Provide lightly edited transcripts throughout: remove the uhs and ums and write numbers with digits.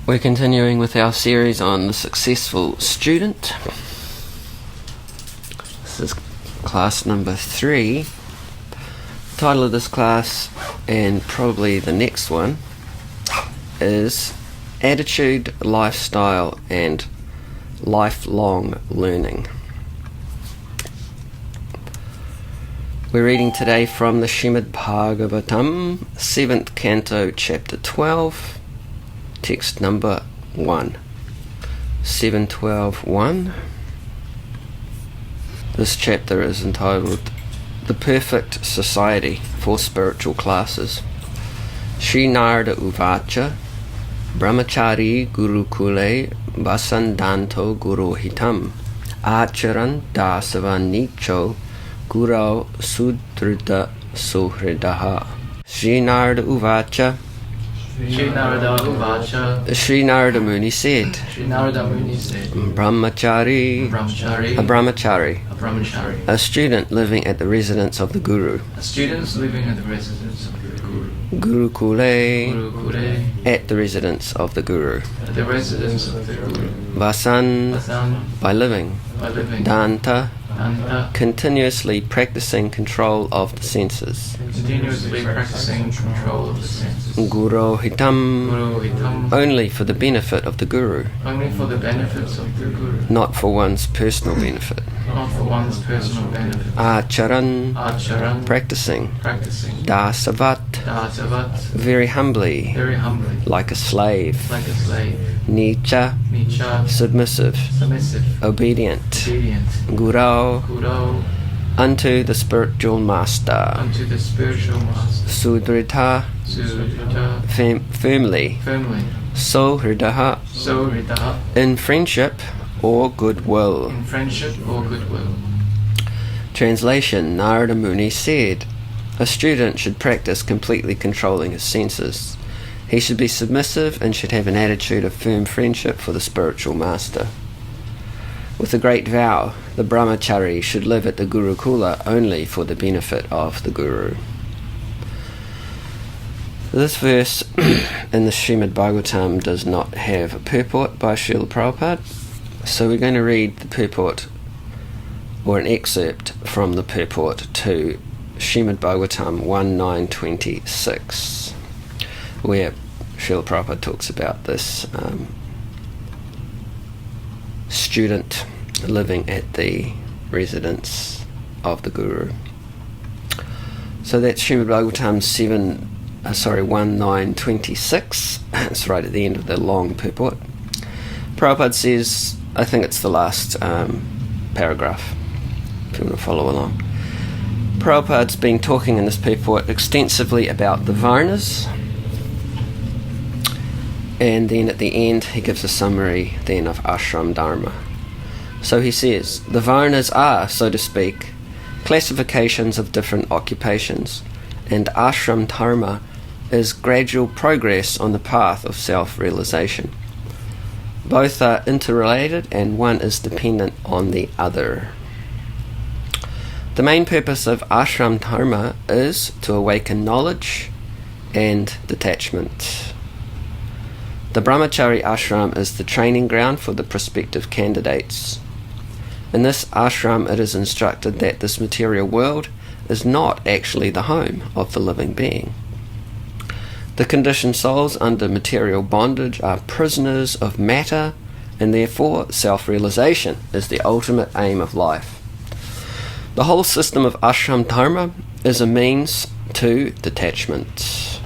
We're continuing with our series on the successful student. This is class number 3. The title of this class, and probably the next one, is Attitude, Lifestyle and Lifelong Learning. We're reading today from the Srimad Bhagavatam, 7th Canto, Chapter 12, text number 1. 7.12.1. This chapter is entitled The Perfect Society for Spiritual Classes. Sri Narada Uvacha Brahmachari Gurukule Vasandanto Gurohitam Acharan Dasavan Nicho Gurau Sudrita Suhridaha. Sri Narada Uvacha. Sri Narada Muni said, Brahmachari, a brahmachari, a student living at the residence of the Guru. Gurukule, at the residence of the Guru. Vasan, by living. Danta, continuously practicing control of the senses. Gurohitam, only for the benefit of the Guru. Not for one's personal benefit. Acharan, practicing. Dasavat, very humbly, like a slave. Nicha, submissive, obedient. Gurau, unto the spiritual master. Sudrita, firmly. Sohridaha, in friendship or goodwill. Translation. Narada Muni said, a student should practice completely controlling his senses. He should be submissive and should have an attitude of firm friendship for the spiritual master. With a great vow, the brahmachari should live at the Gurukula only for the benefit of the Guru. This verse in the Srimad Bhagavatam does not have a purport by Srila Prabhupada, so we're going to read the purport, or an excerpt from the purport to Srimad Bhagavatam 1.9.26, where Srila Prabhupada talks about this student living at the residence of the Guru. So that's Srimad Bhagavatam 1.9.26. It's right at the end of the long purport. Prabhupada says, I think it's the last paragraph, if you want to follow along. Prabhupada's been talking in this purport extensively about the Varnas, and then at the end he gives a summary then of ashram dharma. So he says, the Varnas are, so to speak, classifications of different occupations, and ashram dharma is gradual progress on the path of self-realization. Both are interrelated and one is dependent on the other. The main purpose of ashram dharma is to awaken knowledge and detachment. The brahmachari ashram is the training ground for the prospective candidates. In this ashram it is instructed that this material world is not actually the home of the living being. The conditioned souls under material bondage are prisoners of matter, and therefore self-realization is the ultimate aim of life. The whole system of ashram dharma is a means to detachment.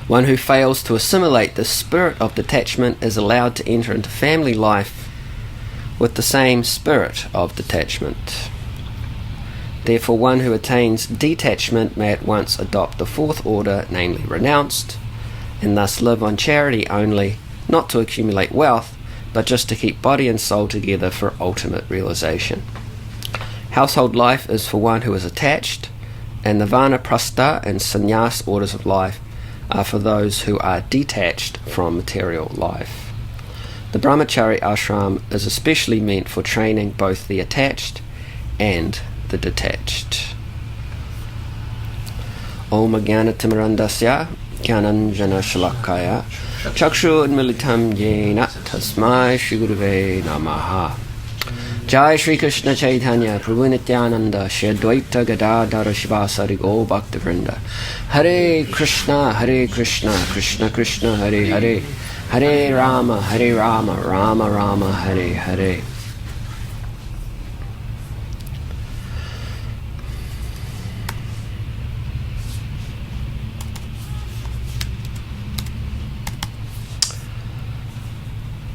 One who fails to assimilate the spirit of detachment is allowed to enter into family life with the same spirit of detachment. Therefore, one who attains detachment may at once adopt the fourth order, namely renounced, and thus live on charity only, not to accumulate wealth, but just to keep body and soul together for ultimate realization. Household life is for one who is attached, and the vanaprastha and sannyas orders of life are for those who are detached from material life. The brahmachari ashram is especially meant for training both the attached and the detached. Om Ajnana Timirandasya Gyananjana Shalakaya Chakshu Unmilitam Yena Tasmai Shri Guruve Namaha. Jai Shri Krishna Chaitanya Prabhu Nityananda Shri Advaita Gadadhara Shivasari Go Bhakta Vrinda. Hare Krishna Krishna Krishna Hare Hare, Hare Rama Rama Rama Hare Hare.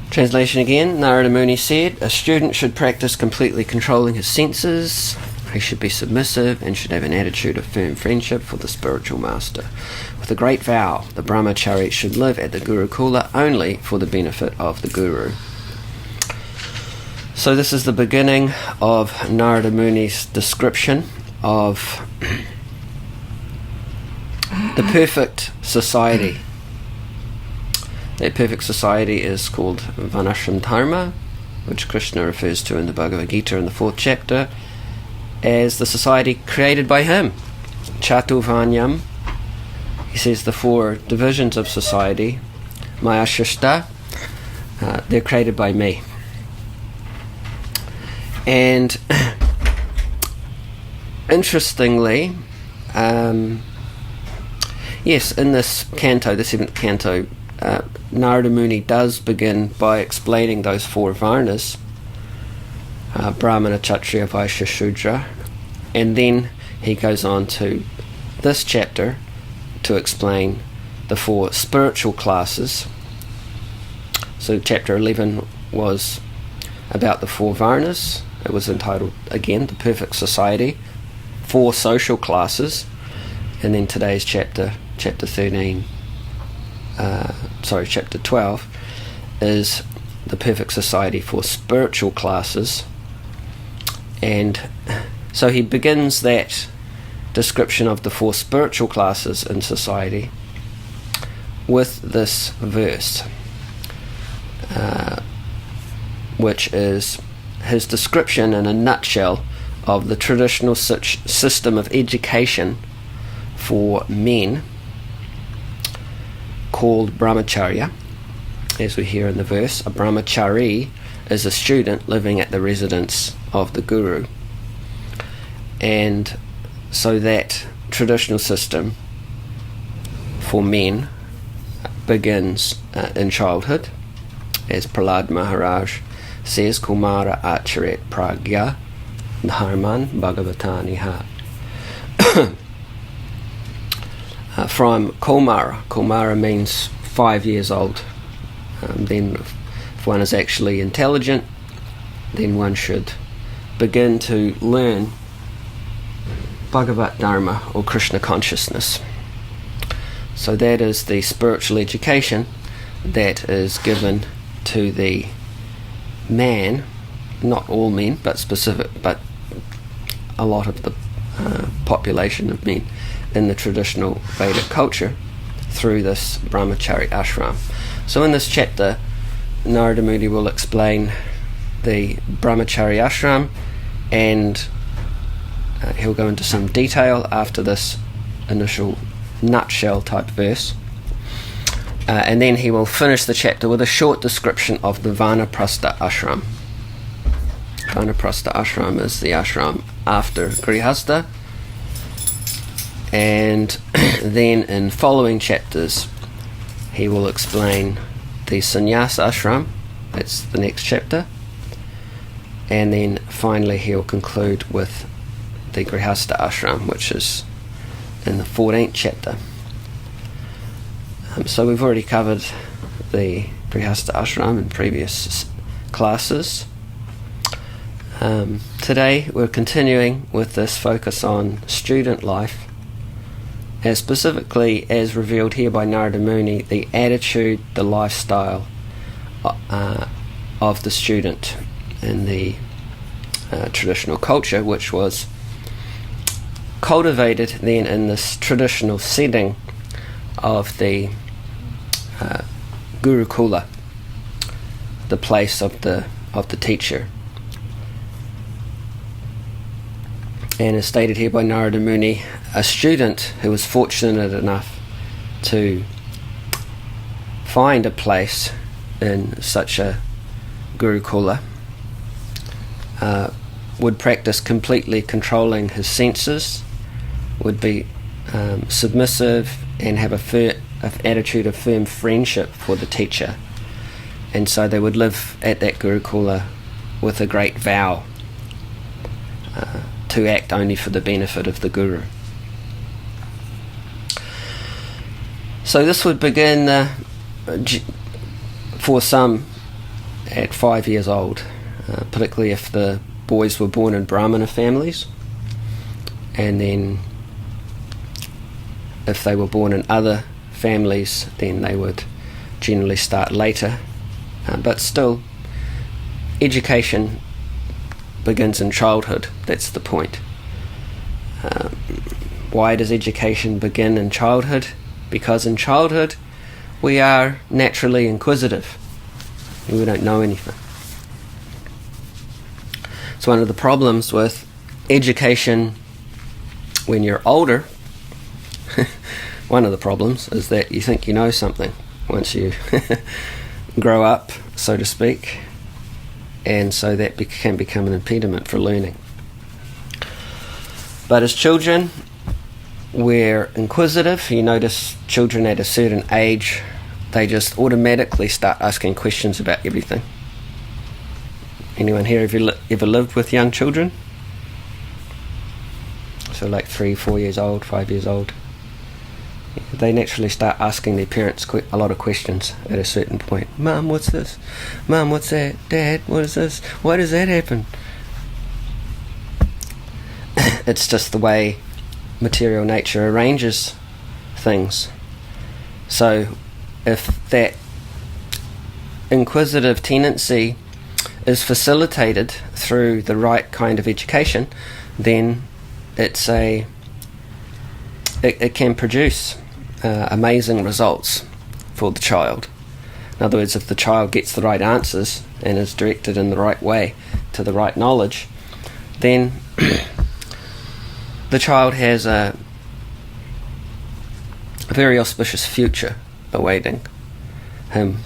Translation again. Narada Muni said, a student should practice completely controlling his senses. He should be submissive and should have an attitude of firm friendship for the spiritual master. With a great vow, the brahmachari should live at the Gurukula only for the benefit of the Guru. So this is the beginning of Narada Muni's description of the perfect society. That perfect society is called Varnashram Dharma, which Krishna refers to in the Bhagavad Gita in the 4th chapter as the society created by him. Chatuvanyam, he says the 4 divisions of society, Maya Shishta, they're created by me. And interestingly, yes, in this canto, the 7th canto, Narada Muni does begin by explaining those 4 varnas, Brahmana, Kshatriya, Vaishya, Shudra, and then he goes on to this chapter to explain the 4 spiritual classes. So chapter 11 was about the 4 varnas. It was entitled, again, The Perfect Society, 4 social classes, and then today's chapter 12 is the perfect society for spiritual classes. And so he begins that description of the 4 spiritual classes in society with this verse, which is his description in a nutshell of the traditional system of education for men called brahmacharya. As we hear in the verse, a brahmachari is a student living at the residence of the guru. And so that traditional system for men begins in childhood, as Prahlad Maharaj says, Kumara Acharet Pragya Dharman Bhagavataniha. From Kumara. Kumara means 5 years old. Then if one is actually intelligent, then one should begin to learn Bhagavat Dharma or Krishna consciousness. So that is the spiritual education that is given to the man, not all men, but a lot of the population of men in the traditional Vedic culture through this brahmachari ashram. So in this chapter, Narada Muni will explain the brahmachari ashram, and he'll go into some detail after this initial nutshell type verse, and then he will finish the chapter with a short description of the Vanaprastha ashram. Vanaprastha ashram is the ashram after Grihastha, and then in following chapters he will explain the sannyas ashram. That's the next chapter, and then finally he'll conclude with the Grihastha ashram, which is in the 14th chapter. So we've already covered the Grihastha ashram in previous classes. Today we're continuing with this focus on student life, as specifically as revealed here by Narada Muni, the attitude, the lifestyle of the student in the traditional culture, which was cultivated then in this traditional setting of the Gurukula, the place of the teacher. And as stated here by Narada Muni, a student who was fortunate enough to find a place in such a gurukula would practice completely controlling his senses, would be submissive, and have an attitude of firm friendship for the teacher. And so they would live at that gurukula with a great vow to act only for the benefit of the guru. So this would begin for some at 5 years old, particularly if the boys were born in Brahmana families, and then if they were born in other families, then they would generally start later. But still, education begins in childhood. That's the point. Why does education begin in childhood? Because in childhood we are naturally inquisitive. We don't know anything. It's one of the problems with education when you're older. One of the problems is that you think you know something once you grow up, so to speak, and so that can become an impediment for learning. But as children, we're inquisitive. You notice children at a certain age, they just automatically start asking questions about everything. Anyone here ever lived with young children? So like 3, 4 years old, 5 years old. They naturally start asking their parents a lot of questions at a certain point. Mum, what's this? Mum, what's that? Dad, what is this? Why does that happen? It's just the way material nature arranges things. So if that inquisitive tendency is facilitated through the right kind of education, then it can produce amazing results for the child. In other words, if the child gets the right answers and is directed in the right way to the right knowledge, then the child has a very auspicious future awaiting him.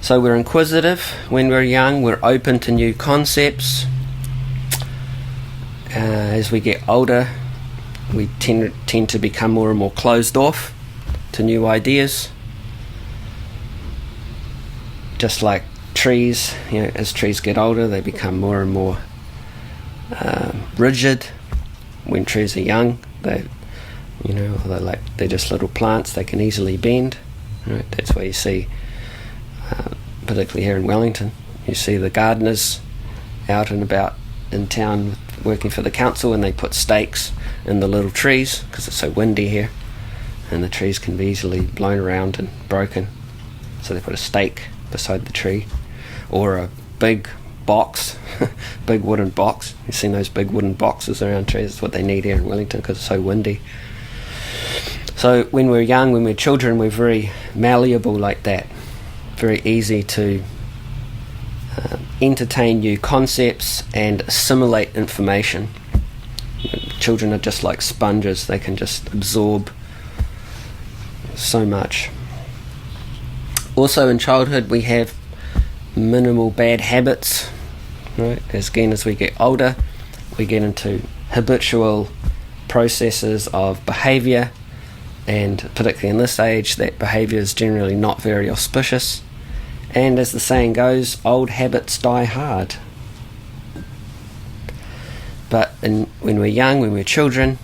So we're inquisitive when we're young, we're open to new concepts. As we get older, we tend to become more and more closed off to new ideas. Just like trees, as trees get older, they become more and more rigid. When trees are young, they're just little plants. They can easily bend. Right? That's why you see, particularly here in Wellington, you see the gardeners out and about in town working for the council, and they put stakes in the little trees because it's so windy here, and the trees can be easily blown around and broken. So they put a stake beside the tree, or a big box, big wooden box. You've seen those big wooden boxes around trees. That's what they need here in Wellington because it's so windy. So when we're young, when we're children, we're very malleable like that, very easy to entertain new concepts and assimilate information. Children are just like sponges. They can just absorb so much. Also in childhood we have minimal bad habits, right? As we get older, we get into habitual processes of behaviour, and particularly in this age, that behaviour is generally not very auspicious. And as the saying goes, old habits die hard. But when we're young, when we're children,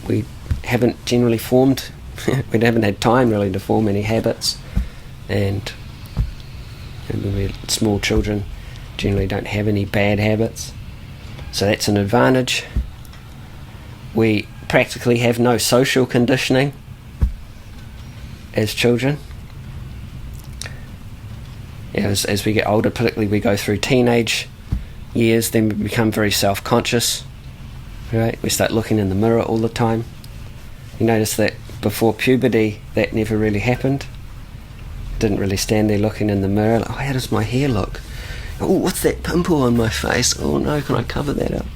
we haven't generally formed, we haven't had time really to form any habits. And when we're small children, generally don't have any bad habits. So that's an advantage. We practically have no social conditioning as children. As we get older, particularly we go through teenage years, then we become very self-conscious, right? We start looking in the mirror all the time. You notice that before puberty, that never really happened. Didn't really stand there looking in the mirror, like, oh, how does my hair look? Oh, what's that pimple on my face? Oh no, can I cover that up?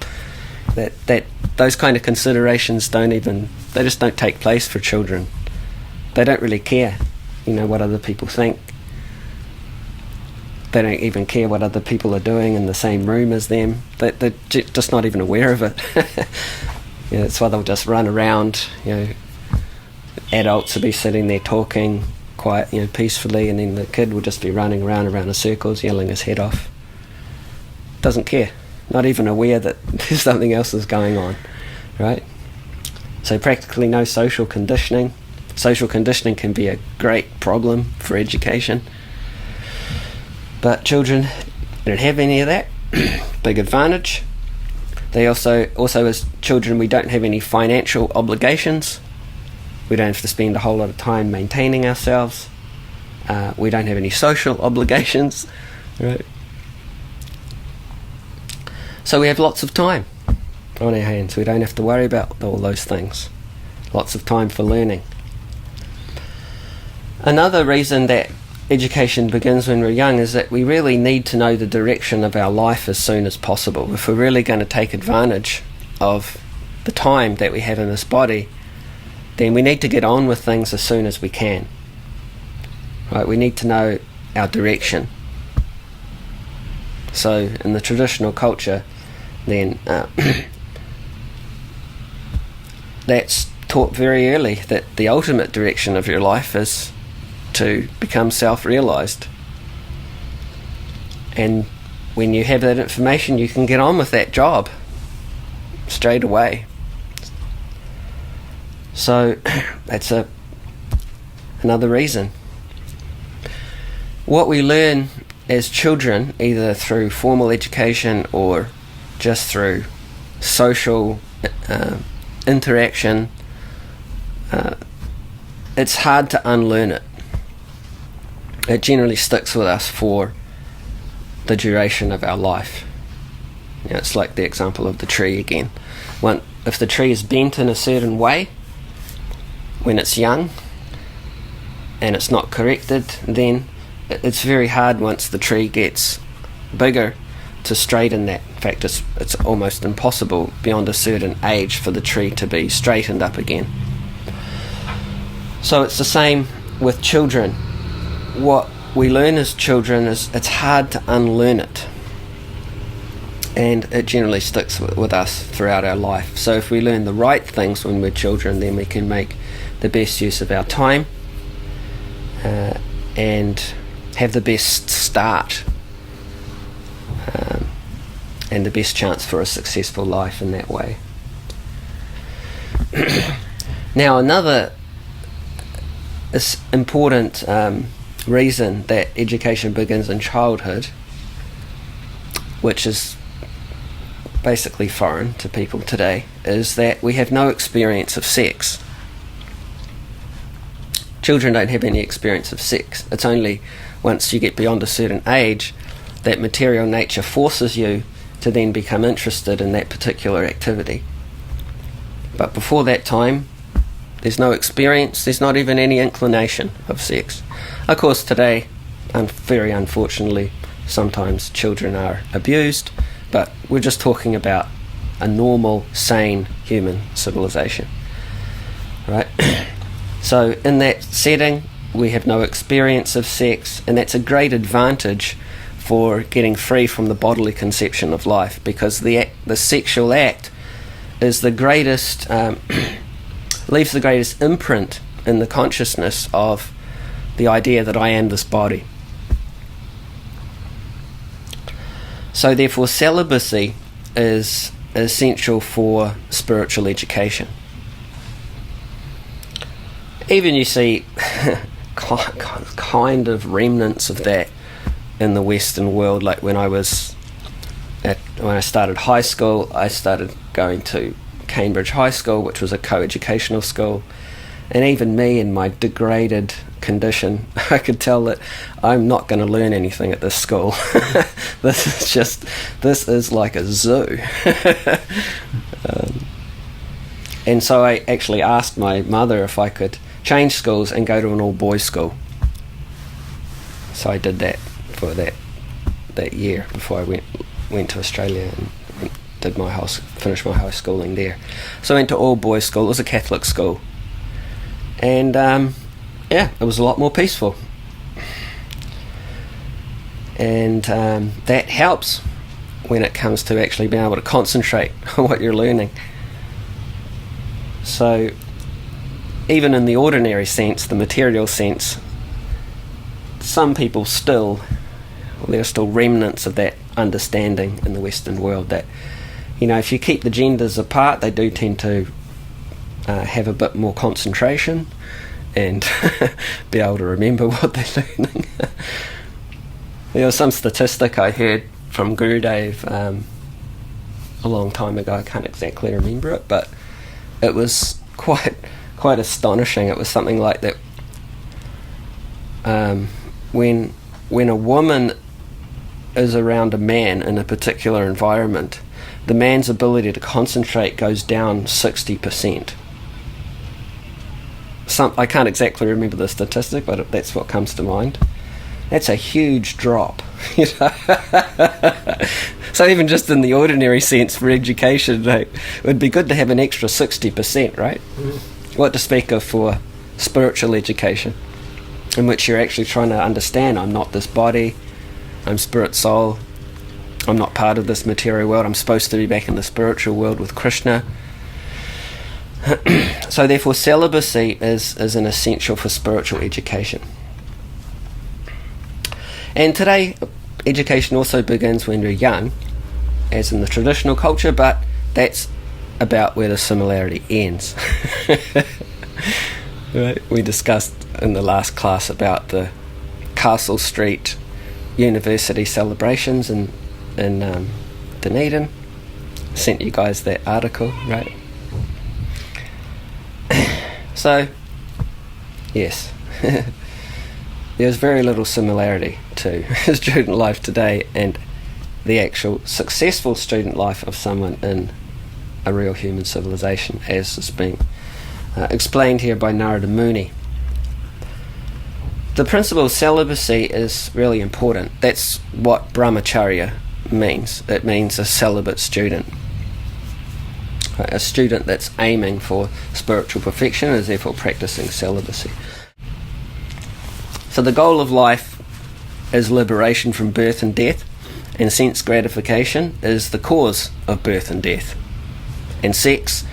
That those kind of considerations they just don't take place for children. They don't really care, what other people think. They don't even care what other people are doing in the same room as them. They're just not even aware of it. That's why they'll just run around. Adults will be sitting there talking quiet, peacefully, and then the kid will just be running around in circles, yelling his head off. Doesn't care. Not even aware that there's something else is going on, right? So practically no social conditioning. Social conditioning can be a great problem for education. But children don't have any of that. Big advantage. They also as children, we don't have any financial obligations. We don't have to spend a whole lot of time maintaining ourselves. We don't have any social obligations, right? So we have lots of time on our hands. We don't have to worry about all those things. Lots of time for learning. Another reason that education begins when we're young is that we really need to know the direction of our life as soon as possible. If we're really going to take advantage of the time that we have in this body, then we need to get on with things as soon as we can. Right? We need to know our direction. So in the traditional culture, then that's taught very early, that the ultimate direction of your life is to become self-realized. And when you have that information, you can get on with that job straight away. So that's another reason. What we learn as children, either through formal education or just through social interaction, it's hard to unlearn it. It generally sticks with us for the duration of our life. It's like the example of the tree again. If the tree is bent in a certain way when it's young and it's not corrected, then it's very hard once the tree gets bigger to straighten that. In fact, it's almost impossible beyond a certain age for the tree to be straightened up again. So it's the same with children. What we learn as children is it's hard to unlearn it, and it generally sticks with us throughout our life. So if we learn the right things when we're children, then we can make the best use of our time and have the best start and the best chance for a successful life in that way. Now, another important reason that education begins in childhood, which is basically foreign to people today, is that we have no experience of sex. Children don't have any experience of sex. It's only once you get beyond a certain age that material nature forces you to then become interested in that particular activity. But before that time, there's no experience, there's not even any inclination of sex. Of course, today, very unfortunately, sometimes children are abused, but we're just talking about a normal, sane human civilization, right? So in that setting, we have no experience of sex, and that's a great advantage for getting free from the bodily conception of life, because the sexual act is the greatest, leaves the greatest imprint in the consciousness of the idea that I am this body. So therefore, celibacy is essential for spiritual education. Even you see kind of remnants of that in the Western world. Like when I started high school, I started going to Cambridge High School, which was a co-educational school, and even me in my degraded condition, I could tell that I'm not going to learn anything at this school. This is like a zoo. And so I actually asked my mother if I could change schools and go to an all-boys school. So I did that for that year before I went to Australia and finished my high schooling there. So I went to all boys school. It was a Catholic school, and it was a lot more peaceful, and that helps when it comes to actually being able to concentrate on what you're learning. So even in the ordinary sense, the material sense, some people there are still remnants of that understanding in the Western world that, if you keep the genders apart, they do tend to have a bit more concentration and be able to remember what they're learning. There was some statistic I heard from Gurudev a long time ago. I can't exactly remember it, but it was quite astonishing. It was something like that. When a woman is around a man in a particular environment, the man's ability to concentrate goes down 60%. I can't exactly remember the statistic, but that's what comes to mind. That's a huge drop. So even just in the ordinary sense for education, it would be good to have an extra 60%, right? What to speak of for spiritual education, in which you're actually trying to understand, I'm not this body, I'm spirit soul, I'm not part of this material world, I'm supposed to be back in the spiritual world with Krishna. So therefore celibacy is an essential for spiritual education. And today education also begins when you're young, as in the traditional culture, but that's about where the similarity ends. Right? We discussed in the last class about the Castle Street University celebrations in Dunedin. Sent you guys that article, right? So, yes, there's very little similarity to student life today and the actual successful student life of someone in a real human civilization, as is being explained here by Narada Muni. The principle of celibacy is really important. That's what brahmacharya means. It means a celibate student. A student that's aiming for spiritual perfection is therefore practicing celibacy. So the goal of life is liberation from birth and death, and sense gratification is the cause of birth and death. And sex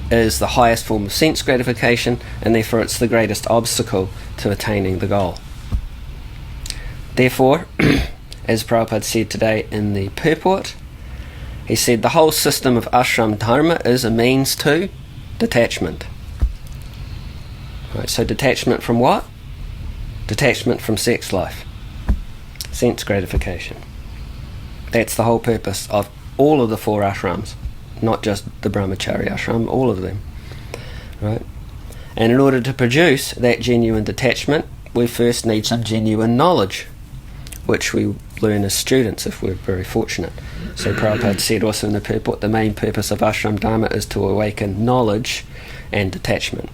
is the highest form of sense gratification, and therefore it's the greatest obstacle to attaining the goal. Therefore, as Prabhupada said today in the purport, he said the whole system of ashram dharma is a means to detachment. Right, so detachment from what? Detachment from sex life, sense gratification. That's the whole purpose of all of the 4 ashrams, not just the brahmacharya ashram, all of them. Right? And in order to produce that genuine detachment, we first need some genuine knowledge, which we learn as students if we're very fortunate. So Prabhupada said also in the purport, the main purpose of ashram dharma is to awaken knowledge and detachment.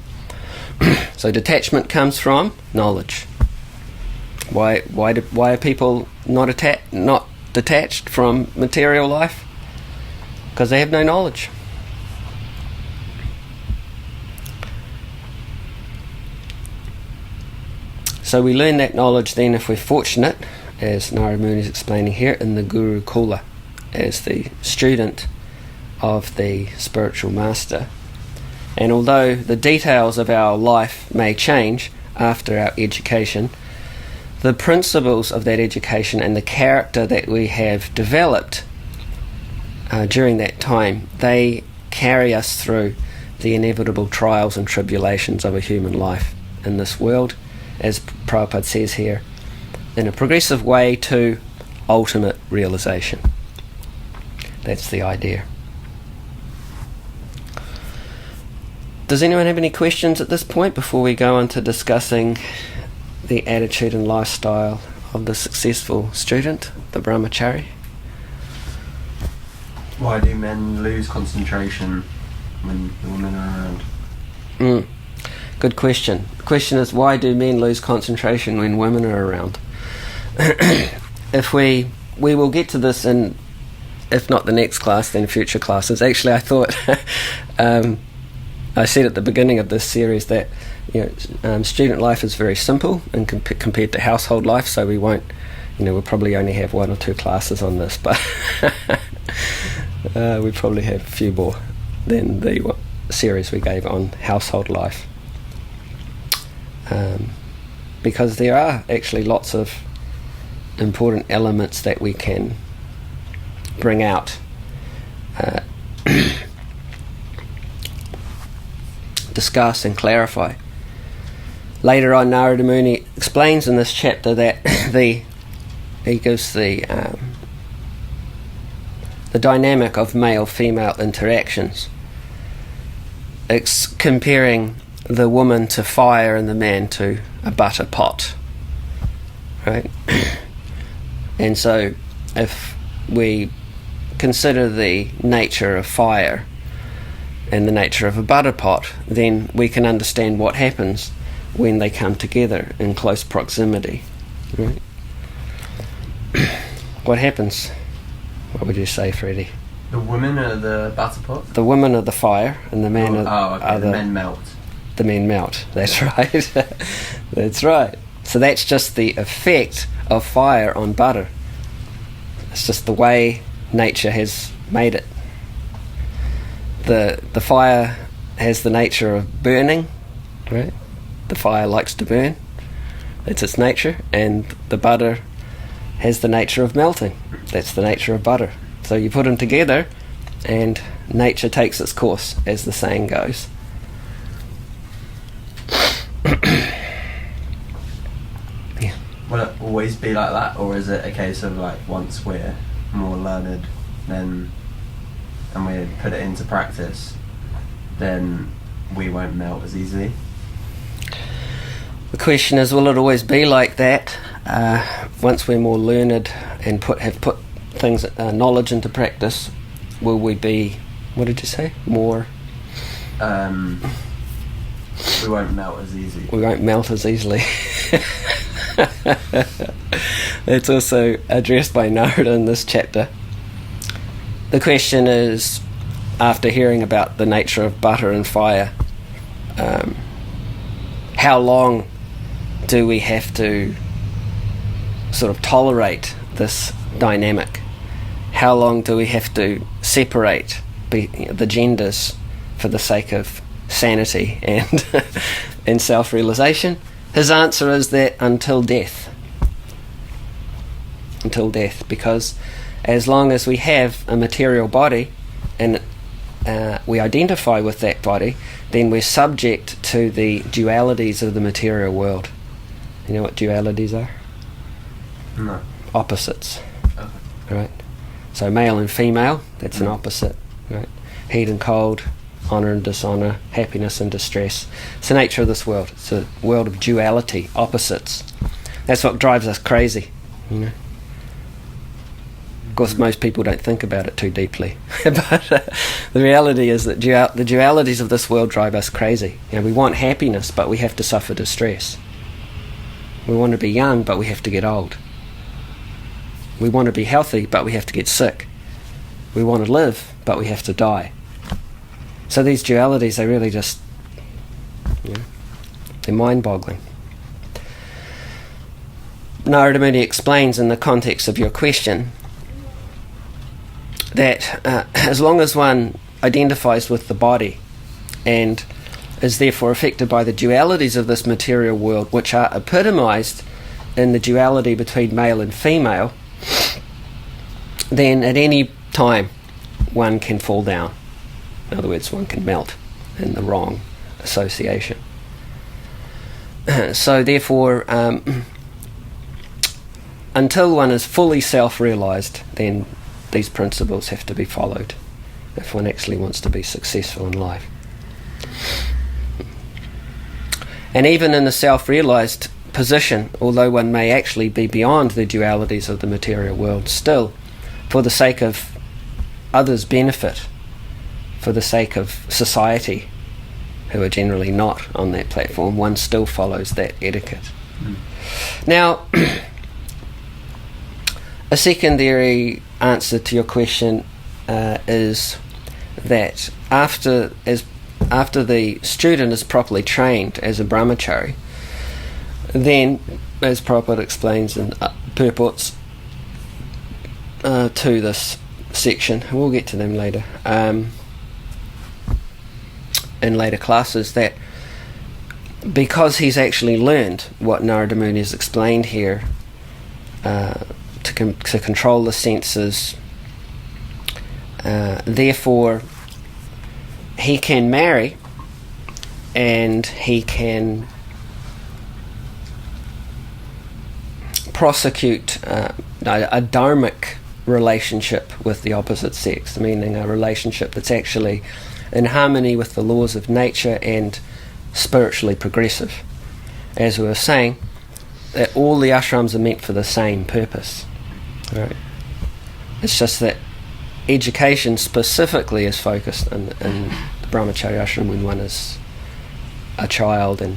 So detachment comes from knowledge. Why are people not detached from material life? Because they have no knowledge. So we learn that knowledge then, if we're fortunate, as Narada Muni is explaining here, in the Guru Kula, as the student of the spiritual master. And although the details of our life may change after our education, the principles of that education and the character that we have developed during that time, they carry us through the inevitable trials and tribulations of a human life in this world, as Prabhupada says here, in a progressive way to ultimate realization. That's the idea. Does anyone have any questions at this point before we go on to discussing the attitude and lifestyle of the successful student, the brahmachari? Why do men lose concentration when the women are around? Good question. The question is, why do men lose concentration when women are around? If we will get to this in if not the next class, then future classes. Actually, I thought I said at the beginning of this series that student life is very simple and compared to household life, so we won't, we'll probably only have 1 or 2 classes on this, but we probably have a few more than the series we gave on household life, because there are actually lots of important elements that we can bring out, discuss and clarify. Later on, Narada Muni explains in this chapter that he gives the dynamic of male-female interactions, comparing the woman to fire and the man to a butter pot, right? And so if we consider the nature of fire and the nature of a butter pot, then we can understand what happens when they come together in close proximity, right? What happens? What would you say, Freddie? The women are the butter pot? The women are the fire and the men are the men melt. The men melt, that's right. That's right. So that's just the effect of fire on butter. It's just the way nature has made it. The fire has the nature of burning, right? The fire likes to burn. That's its nature. And the butter has the nature of melting. That's the nature of butter. So you put them together and nature takes its course, as the saying goes. Yeah. Will it always be like that, or is it a case of like once we're more learned and we put it into practice, then we won't melt as easily? The question is, will it always be like that? Once we're more learned and have put things, knowledge into practice, will we be, what did you say, more? We won't melt as easy. We won't melt as easily. It's also addressed by Narada in this chapter. The question is, after hearing about the nature of butter and fire, how long do we have to sort of tolerate this dynamic? How long do we have to separate the genders for the sake of sanity and and self-realization? His answer is that until death. Until death, because as long as we have a material body and we identify with that body, then we're subject to the dualities of the material world. You know what dualities are? No. Opposites. Okay. Right? So male and female, that's an opposite. Right? Heat and cold, honour and dishonour, happiness and distress. It's the nature of this world. It's a world of duality, opposites. That's what drives us crazy, you know. Of course, most people don't think about it too deeply, but the reality is that the dualities of this world drive us crazy. You know, we want happiness, but we have to suffer distress. We want to be young, but we have to get old. We want to be healthy, but we have to get sick. We want to live, but we have to die. So these dualities, they really just, they're mind-boggling. Narada Muni explains in the context of your question that as long as one identifies with the body and is therefore affected by the dualities of this material world, which are epitomized in the duality between male and female, then at any time one can fall down. In other words, one can melt in the wrong association. So therefore, until one is fully self-realized, then these principles have to be followed if one actually wants to be successful in life. And even in the self-realized position, although one may actually be beyond the dualities of the material world, still, for the sake of others' benefit, for the sake of society, who are generally not on that platform, one still follows that etiquette. Now, a secondary answer to your question is that after the student is properly trained as a brahmachari, then, as Prabhupada explains in purports to this section, we'll get to them later, in later classes, that because he's actually learned what Narada Muni has explained here, to control the senses, therefore he can marry and he can prosecute a dharmic relationship with the opposite sex, meaning a relationship that's actually in harmony with the laws of nature and spiritually progressive. As we were saying, that all the ashrams are meant for the same purpose. Right? It's just that education specifically is focused in the brahmachari ashram when one is a child and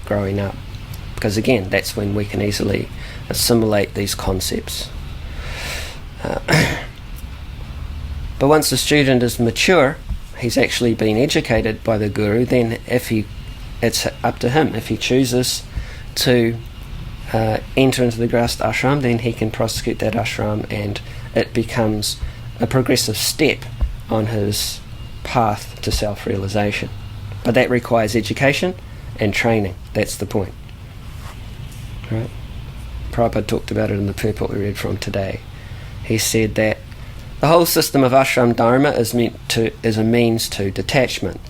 growing up, because again, that's when we can easily assimilate these concepts. But once the student is mature, he's actually been educated by the guru, then it's up to him. If he chooses to enter into the Grihastha ashram, then he can prosecute that ashram, and it becomes a progressive step on his path to self-realization. But that requires education and training. That's the point. Right? Prabhupada talked about it in the purport we read from today. He said that the whole system of ashram dharma is a means to detachment.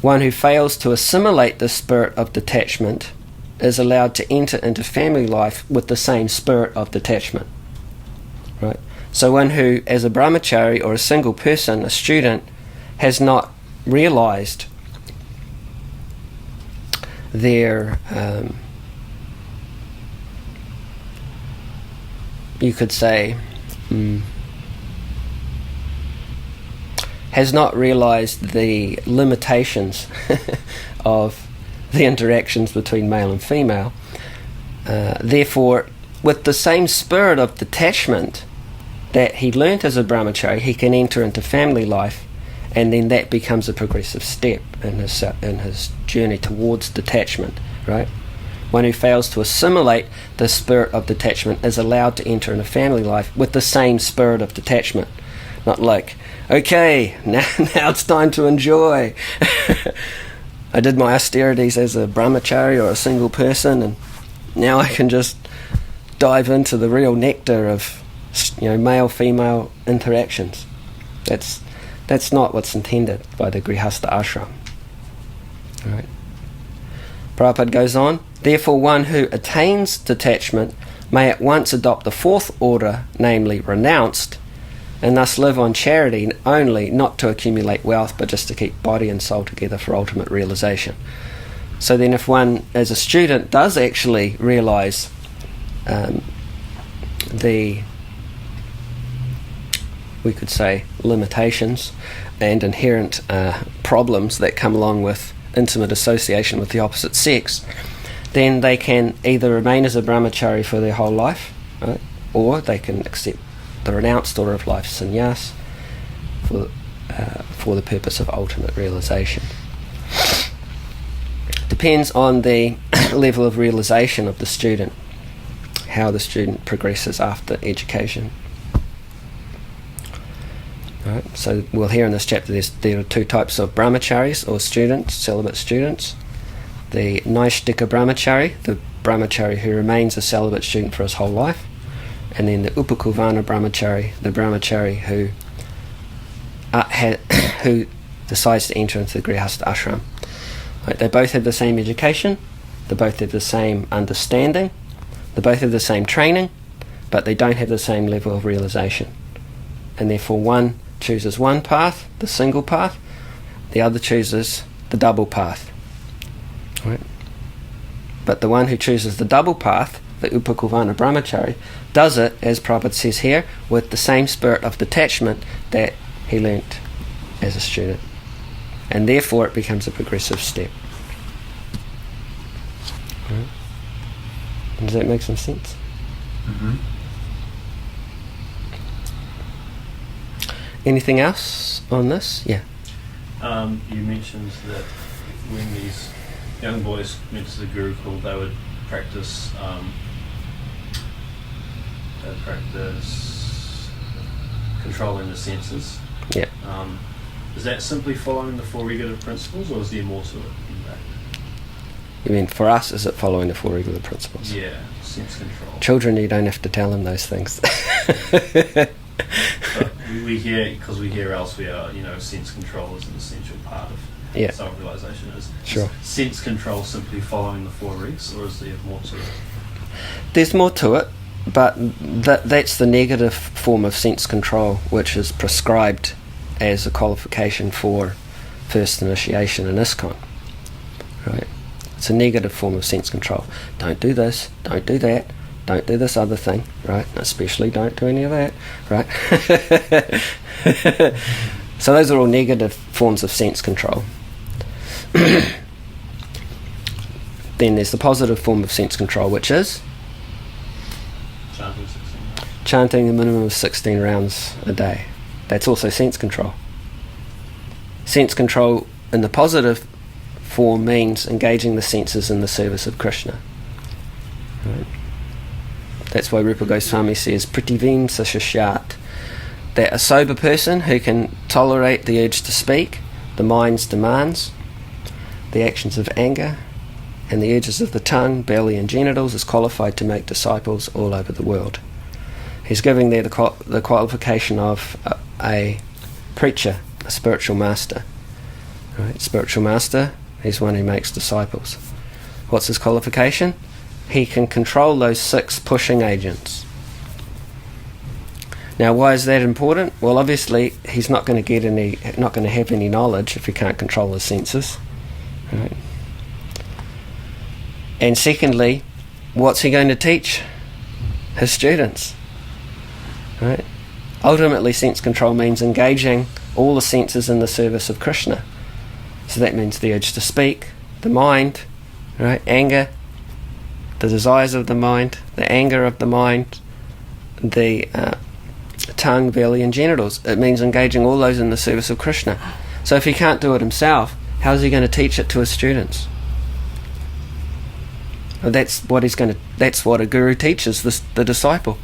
One who fails to assimilate the spirit of detachment is allowed to enter into family life with the same spirit of detachment. Right? So one who, as a brahmachari or a single person, a student, has not realized their, you could say, has not realized the limitations of the interactions between male and female. Therefore, with the same spirit of detachment that he learnt as a brahmachari, he can enter into family life, and then that becomes a progressive step in his journey towards detachment. Right? One who fails to assimilate the spirit of detachment is allowed to enter into family life with the same spirit of detachment. Not like, okay, now it's time to enjoy. I did my austerities as a brahmachari or a single person, and now I can just dive into the real nectar of, male-female interactions. That's not what's intended by the Grihastha ashram. All right. Prabhupada goes on, therefore one who attains detachment may at once adopt the fourth order, namely renounced, and thus live on charity only, not to accumulate wealth, but just to keep body and soul together for ultimate realization. So then if one, as a student, does actually realize the, we could say, limitations and inherent problems that come along with intimate association with the opposite sex, then they can either remain as a brahmachari for their whole life, right? Or they can accept the renounced order of life, sannyas, for the purpose of ultimate realization. Depends on the level of realization of the student, how the student progresses after education. Right, so we'll hear in this chapter there are two types of brahmacharis or students, celibate students. The Naishtika brahmachari, the brahmachari who remains a celibate student for his whole life, and then the Upakuvana brahmachari, the brahmachari who decides to enter into the Grihastha ashram. Right, they both have the same education, they both have the same understanding, they both have the same training, but they don't have the same level of realization. And therefore one chooses one path, the single path, the other chooses the double path. Right? But the one who chooses the double path, the Upakuvana brahmachari, does it, as Prabhupada says here, with the same spirit of detachment that he learnt as a student. And therefore it becomes a progressive step. Right? Does that make some sense? Mm-hmm. Anything else on this? Yeah. You mentioned that when these young boys went to the Gurukul, they would practice controlling the senses. Yeah. Is that simply following the four regulative principles, or is there more to it than that? You mean for us, is it following the four regular principles? Yeah, sense control. Children, you don't have to tell them those things. But we hear, because we hear elsewhere, sense control is an essential part of self-realization. Sure. Is sense control simply following the four regs, or is there more to it? There's more to it, but that's the negative form of sense control, which is prescribed as a qualification for first initiation in ISKCON. Right? It's a negative form of sense control. Don't do this, don't do that, don't do this other thing, right? Especially don't do any of that, right? So those are all negative forms of sense control. Then there's the positive form of sense control, which is chanting a minimum of 16 rounds a day. That's also sense control. Sense control in the positive form means engaging the senses in the service of Krishna. Right? That's why Rupa Goswami says, Pritivim sashishyat, that a sober person who can tolerate the urge to speak, the mind's demands, the actions of anger, and the urges of the tongue, belly and genitals is qualified to make disciples all over the world. He's giving there the qualification of a preacher, a spiritual master. Right? Spiritual master, he's one who makes disciples. What's his qualification? He can control those 6 pushing agents. Now, why is that important? Well, obviously, he's not going to have any knowledge if he can't control his senses. Right? And secondly, what's he going to teach his students? Right? Ultimately, sense control means engaging all the senses in the service of Krishna. So that means the urge to speak, the mind, right? Anger, the desires of the mind, the anger of the mind, the tongue, belly and genitals. It means engaging all those in the service of Krishna. So if he can't do it himself, how is he going to teach it to his students? Well, that's what a guru teaches the disciple.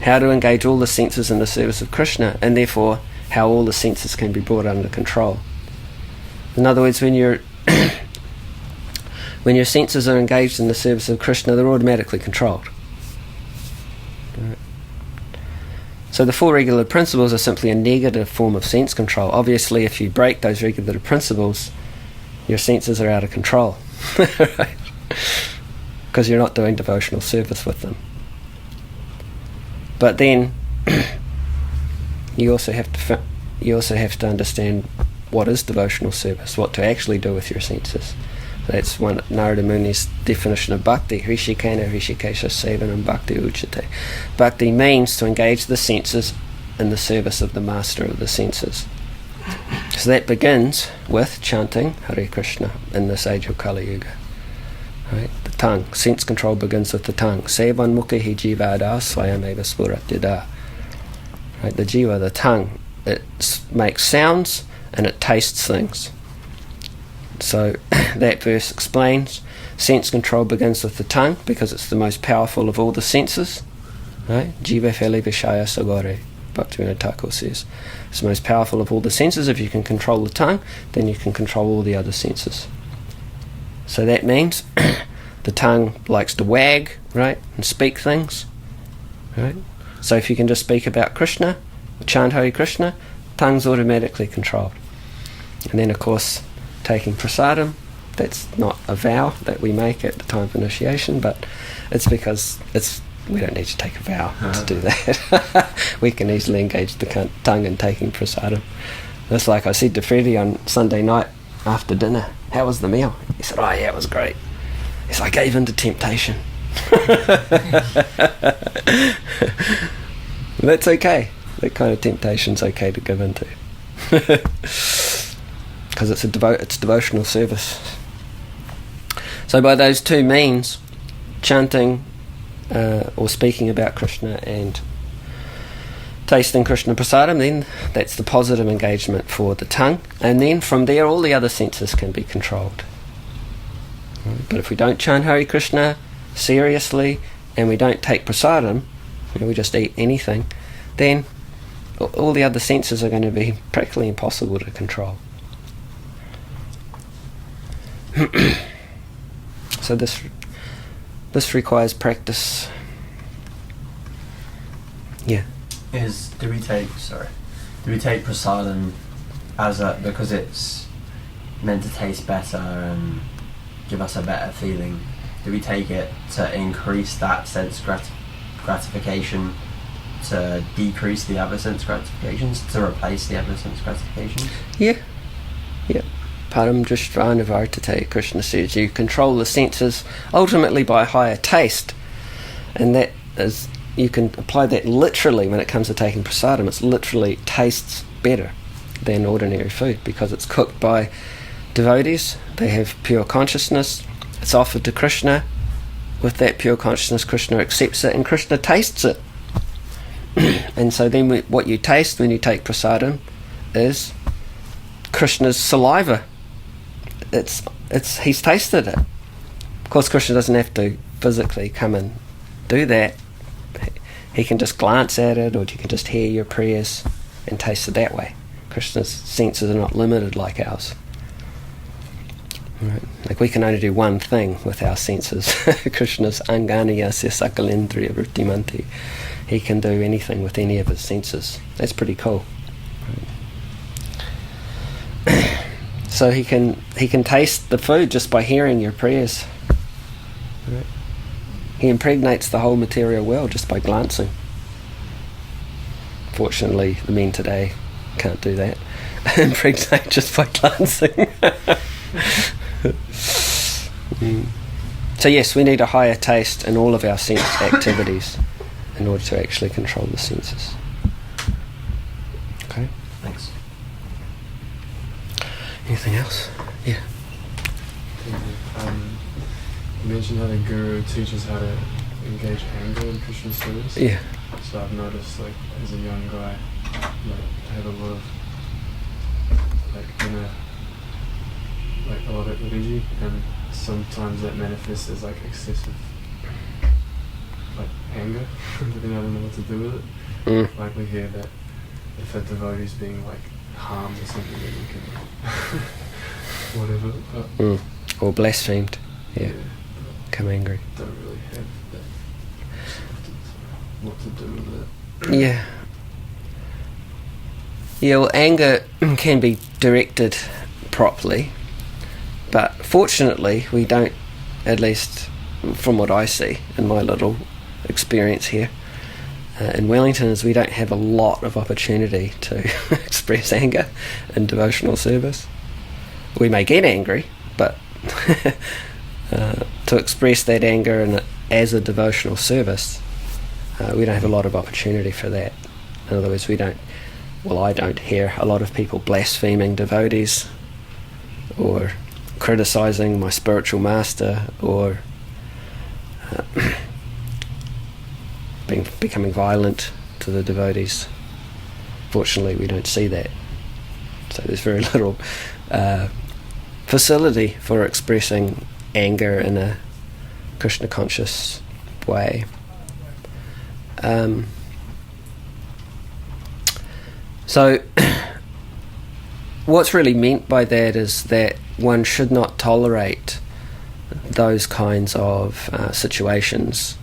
How to engage all the senses in the service of Krishna, and therefore how all the senses can be brought under control. In other words, when your senses are engaged in the service of Krishna, they're automatically controlled. Right. So the 4 regulative principles are simply a negative form of sense control. Obviously, if you break those regulative principles, your senses are out of control. Right? Because you're not doing devotional service with them. But then you also have to understand what is devotional service, what to actually do with your senses. That's one Narada Muni's definition of bhakti. Hrishikena Hrishikesha Sevanam Bhakti Uchate. Bhakti means to engage the senses in the service of the master of the senses. So that begins with chanting Hare Krishna in this age of Kali Yuga. Right? The tongue, sense control begins with the tongue. Sevan mukhi jivada swayameva spuratyada. Right? The jiva, the tongue, it makes sounds and it tastes things. So that verse explains sense control begins with the tongue because it's the most powerful of all the senses. Right? Jiva feli vishaya sagore, Bhaktivinoda Thakur says. It's the most powerful of all the senses. If you can control the tongue, then you can control all the other senses. So that means the tongue likes to wag, right, and speak things, right? So if you can just speak about Krishna, chant Hare Krishna, tongue's automatically controlled. And then, of course, taking prasadam, that's not a vow that we make at the time of initiation, but it's because we don't need to take a vow to do that. We can easily engage the tongue in taking prasadam. That's like I said to Freddie on Sunday night after dinner, how was the meal? He said, oh yeah, it was great. He said, I gave in to temptation. That's okay. That kind of temptation's okay to give into. Because it's devotional service. So by those 2 means, chanting or speaking about Krishna and tasting Krishna Prasadam, then that's the positive engagement for the tongue, and then from there all the other senses can be controlled. But if we don't chant Hare Krishna seriously and we don't take prasadam, we just eat anything, then all the other senses are going to be practically impossible to control. So this requires practice. Yeah. Do we take prasadam as because it's meant to taste better and give us a better feeling? Do we take it to increase that sense gratification, to decrease the other sense gratifications, to replace the other sense gratifications? Yeah. Param Drishtvana Vartate, Krishna says, you control the senses ultimately by higher taste, and that is, you can apply that literally when it comes to taking prasadam. It literally tastes better than ordinary food because it's cooked by devotees. They have pure consciousness. It's offered to Krishna. With that pure consciousness, Krishna accepts it and Krishna tastes it. And so then what you taste when you take prasadam is Krishna's saliva. He's tasted it. Of course, Krishna doesn't have to physically come and do that. He can just glance at it, or you can just hear your prayers and taste it that way. Krishna's senses are not limited like ours. Right. Like we can only do one thing with our senses. Krishna's anganiyasya sakalendriya vrittimanti. He can do anything with any of his senses. That's pretty cool. Right. So he can taste the food just by hearing your prayers. Right. He impregnates the whole material world just by glancing. Fortunately, the men today can't do that. Impregnate just by glancing. So yes, we need a higher taste in all of our sense activities in order to actually control the senses. Okay. Thanks. Anything else? Yeah. You mentioned how the guru teaches how to engage anger in Krishna service. Yeah. So I've noticed, like, as a young guy, I have a lot of, a lot of energy, and sometimes that manifests as, excessive, anger, but then I don't know what to do with it. Like, we hear that if a devotee's being, harmed or something, then we can, whatever. Or blasphemed. Yeah. Become angry. Don't really have that. What to do with it. Yeah. Yeah, well, anger can be directed properly, but fortunately we don't, at least from what I see in my little experience here in Wellington, is we don't have a lot of opportunity to express anger in devotional service. We may get angry, but to express that anger as a devotional service, we don't have a lot of opportunity for that. In other words, I don't hear a lot of people blaspheming devotees or criticising my spiritual master or becoming violent to the devotees. Fortunately, we don't see that. So there's very little facility for expressing anger in a Krishna conscious way. So what's really meant by that is that one should not tolerate those kinds of situations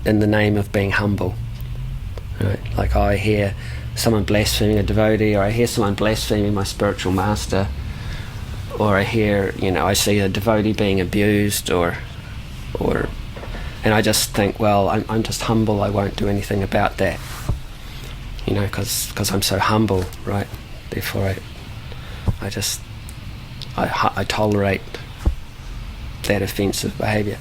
in the name of being humble. Right? Like I hear someone blaspheming a devotee, or I hear someone blaspheming my spiritual master, or I hear, I see a devotee being abused, or and I just think, well, I'm just humble, I won't do anything about that, because I'm so humble, right? Therefore I tolerate that offensive behaviour.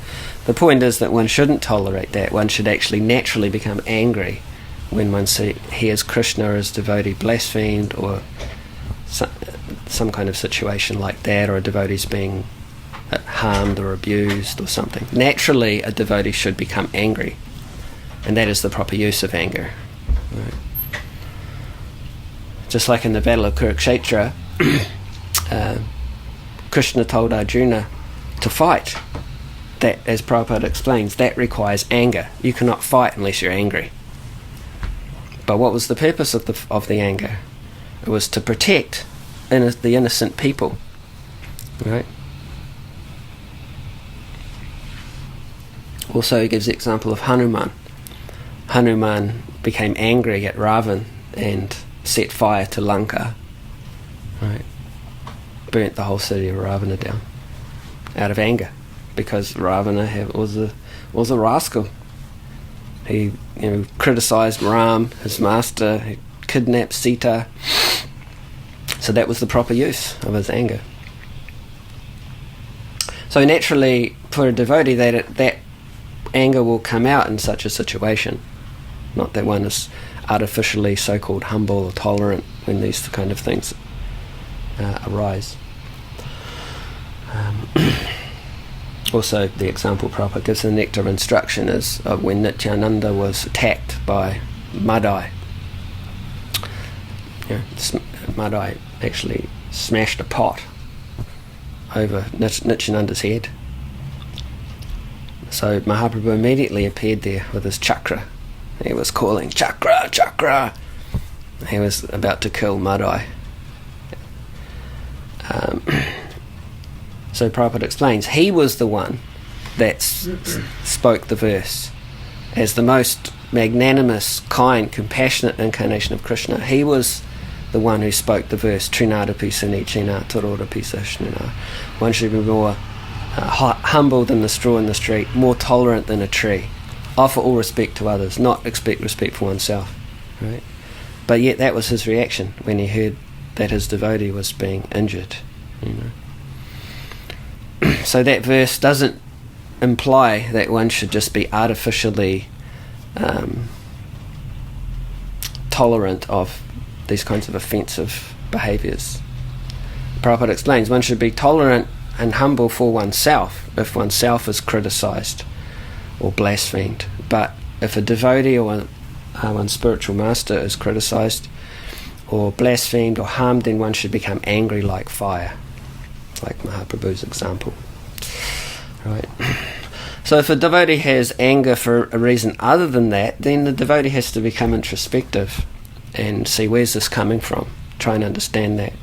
The point is that one shouldn't tolerate that. One should actually naturally become angry when one hears Krishna as devotee blasphemed, or some kind of situation like that, or a devotee's being harmed or abused or something. Naturally, a devotee should become angry, and that is the proper use of anger. Right? Just like in the Battle of Kurukshetra, Krishna told Arjuna to fight. That, as Prabhupada explains, that requires anger. You cannot fight unless you're angry. But what was the purpose of the anger? It was to protect the innocent people, right? Also, he gives the example of Hanuman. Hanuman became angry at Ravan and set fire to Lanka, right? Burnt the whole city of Ravana down out of anger, because Ravana was a rascal. He criticised Ram, his master. He kidnapped Sita. So that was the proper use of his anger. So naturally, for a devotee, that anger will come out in such a situation. Not that one is artificially so-called humble or tolerant when these kind of things arise. Also, the example Prabhupada gives in the Nectar of Instruction is of when Nityananda was attacked by Madai. Madai actually smashed a pot over Nityananda's head. So Mahaprabhu immediately appeared there with his chakra. He was calling, "Chakra, chakra!" He was about to kill Madai. So Prabhupada explains, he was the one that spoke the verse. As the most magnanimous, kind, compassionate incarnation of Krishna, he was the one who spoke the verse, Trinadapi Sunichina Tarodapi Sashnina. One should be more humble than the straw in the street, more tolerant than a tree, offer all respect to others, not expect respect for oneself. Right? But yet that was his reaction when he heard that his devotee was being injured. So that verse doesn't imply that one should just be artificially tolerant of these kinds of offensive behaviours. Prabhupada explains one should be tolerant and humble for oneself if oneself is criticised or blasphemed. But if a devotee or one's spiritual master is criticised or blasphemed or harmed, then one should become angry like fire, like Mahaprabhu's example. Right. So if a devotee has anger for a reason other than that, then the devotee has to become introspective and see where's this coming from. Try and understand that.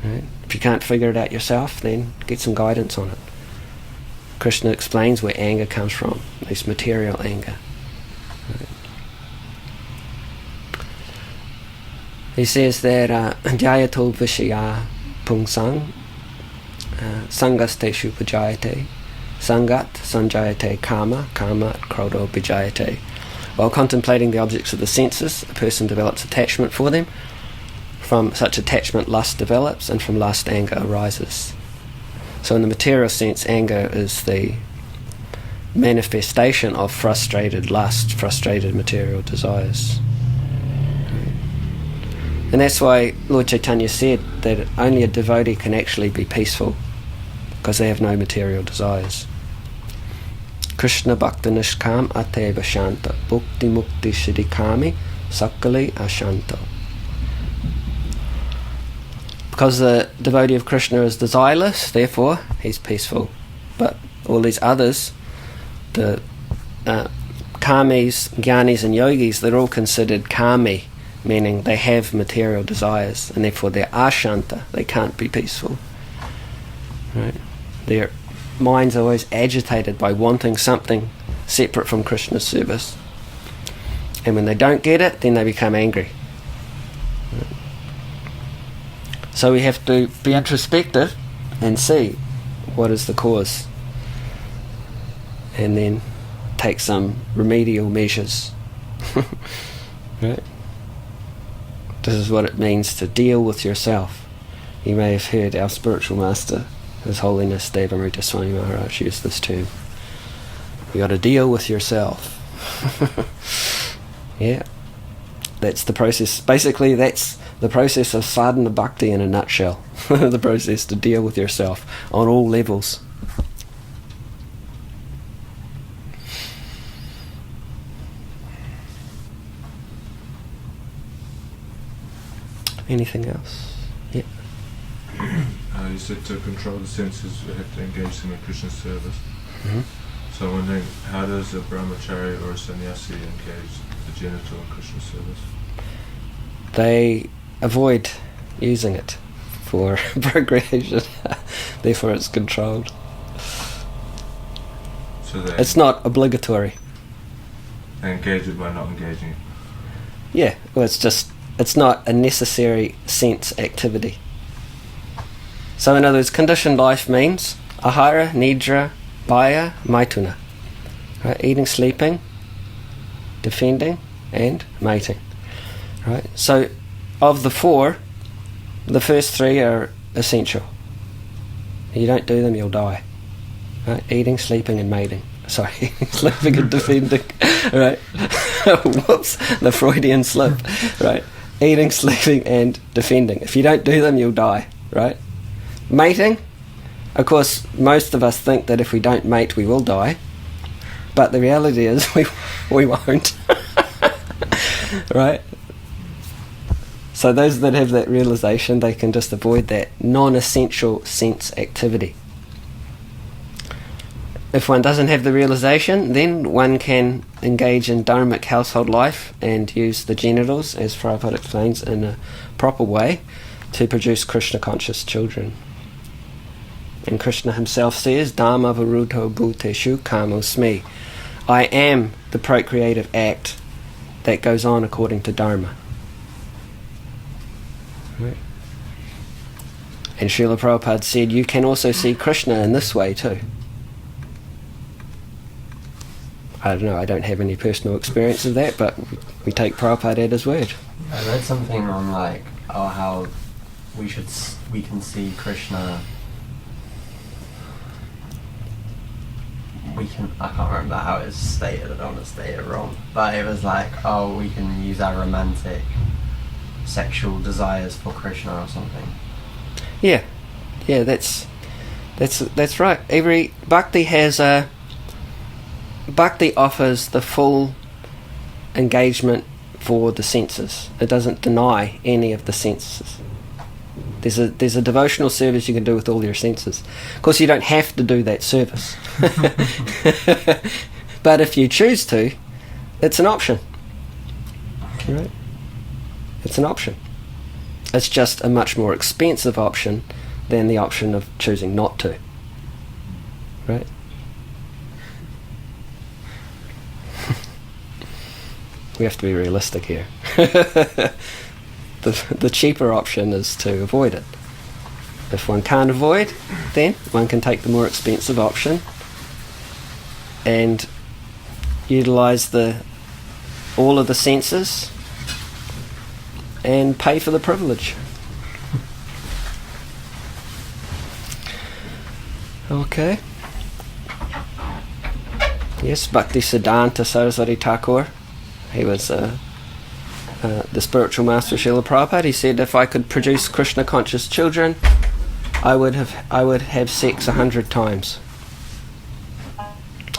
Right? If you can't figure it out yourself, then get some guidance on it. Krishna explains where anger comes from, this material anger. Right? He says that Jayato Vishaya Pungsang Sangasteshu Pujayate Sangat Sanjayate Kama Krodho Bijayate. While contemplating the objects of the senses, a person develops attachment for them. From such attachment, lust develops, and from lust, anger arises. So in the material sense, anger is the manifestation of frustrated lust, frustrated material desires. And that's why Lord Chaitanya said that only a devotee can actually be peaceful, because they have no material desires. Krishna Bhakta Nishkam Ateva Shanta Bhukti Mukti Shidikami Sakali Ashanta. Because the devotee of Krishna is desireless, therefore he's peaceful. But all these others, the kamis, jnanis and yogis, they're all considered kami, meaning they have material desires, and therefore they're ashanta, they can't be peaceful. Right? Their minds are always agitated by wanting something separate from Krishna's service. And when they don't get it, then they become angry. Right? So we have to be introspective and see what is the cause, and then take some remedial measures. Right? This is what it means to deal with yourself. You may have heard our spiritual master, His Holiness Devamrita Swami Maharaj, use this term. You got to deal with yourself. Yeah, that's the process. Basically, that's the process of sadhana bhakti in a nutshell. The process to deal with yourself on all levels. Anything else? Yeah. You said to control the senses, we have to engage them in Krishna service. Mm-hmm. So I'm wondering, how does a brahmachari or a sannyasi engage the genital in Krishna service? They avoid using it for procreation, therefore it's controlled. So they It's not obligatory. engage it by not engaging it. Yeah, well, it's not a necessary sense activity. So in other words, conditioned life means ahara, nidra, bhaya, maituna. Right? Eating, sleeping, defending, and mating. Right? So of the four, the first three are essential. You don't do them, you'll die. Right? Eating, sleeping, and mating. Sorry, sleeping and defending. Right? Whoops, the Freudian slip. Right? Eating, sleeping, and defending. If you don't do them, you'll die. Right? Mating. Of course, most of us think that if we don't mate, we will die. But the reality is, we won't. Right? So those that have that realization, they can just avoid that non-essential sense activity. If one doesn't have the realization, then one can engage in dharmic household life and use the genitals, as Prabhupada explains, in a proper way to produce Krishna-conscious children. And Krishna himself says, Dhamma varuddho bhuteshu kamosmi. I am the procreative act that goes on according to Dharma. Right. And Srila Prabhupada said, you can also see Krishna in this way too. I don't know, I don't have any personal experience of that, but we take Prabhupada at his word. I read something on how we can see Krishna. I can't remember how it was stated, I don't want to state it wrong, but it was like, we can use our romantic sexual desires for Krishna or something. Yeah, that's right. Every bhakti bhakti offers the full engagement for the senses. It doesn't deny any of the senses. There's a devotional service you can do with all your senses. Of course, you don't have to do that service. But if you choose to, it's an option. Right? It's an option. It's just a much more expensive option than the option of choosing not to. Right? We have to be realistic here. The cheaper option is to avoid it. If one can't avoid, then one can take the more expensive option and utilize all of the senses and pay for the privilege. Okay. Yes, Bhakti Siddhanta Saraswati Thakur. He was the spiritual master of Srila Prabhupada. He said, if I could produce Krishna conscious children, I would have sex 100 times.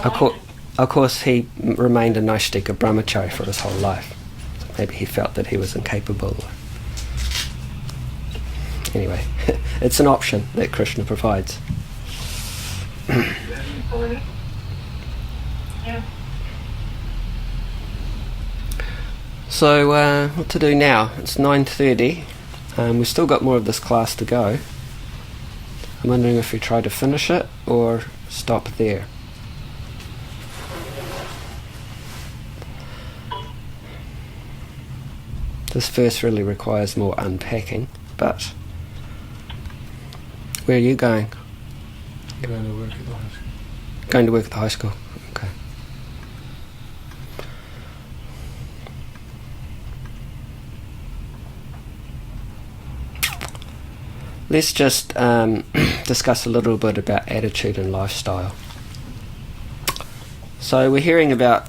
Of course, he remained a Naistik, a brahmachari, for his whole life. So maybe he felt that he was incapable. Anyway, it's an option that Krishna provides. So what to do now? It's 9:30. We've still got more of this class to go. I'm wondering if we try to finish it or stop there. This verse really requires more unpacking, but where are you going? Going to work at the high school. Going to work at the high school. Okay. Let's just discuss a little bit about attitude and lifestyle. So we're hearing about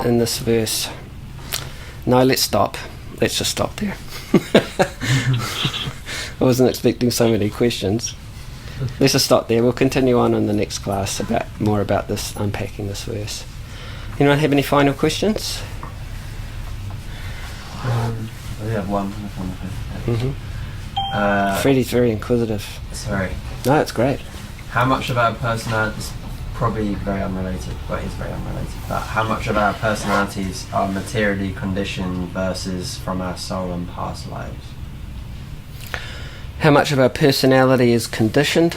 in this verse. No, let's stop. Let's just stop there. I wasn't expecting so many questions. Let's just stop there. We'll continue on in the next class more about this, unpacking this verse. Anyone have any final questions? I We have one. Freddie's very inquisitive. Sorry. No, it's great. How much of our personality is probably very unrelated, but is very unrelated. But how much of our personalities are materially conditioned versus from our soul and past lives? How much of our personality is conditioned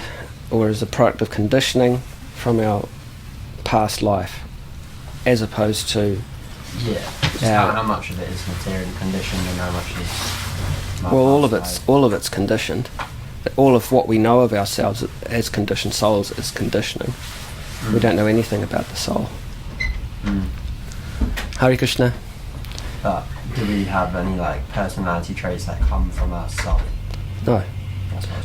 or is a product of conditioning from our past life, as opposed to how much of it is materially conditioned and how much is all of it's conditioned. All of what we know of ourselves as conditioned souls is conditioning. We don't know anything about the soul. Hare Krishna. But do we have any like personality traits that come from our soul? No.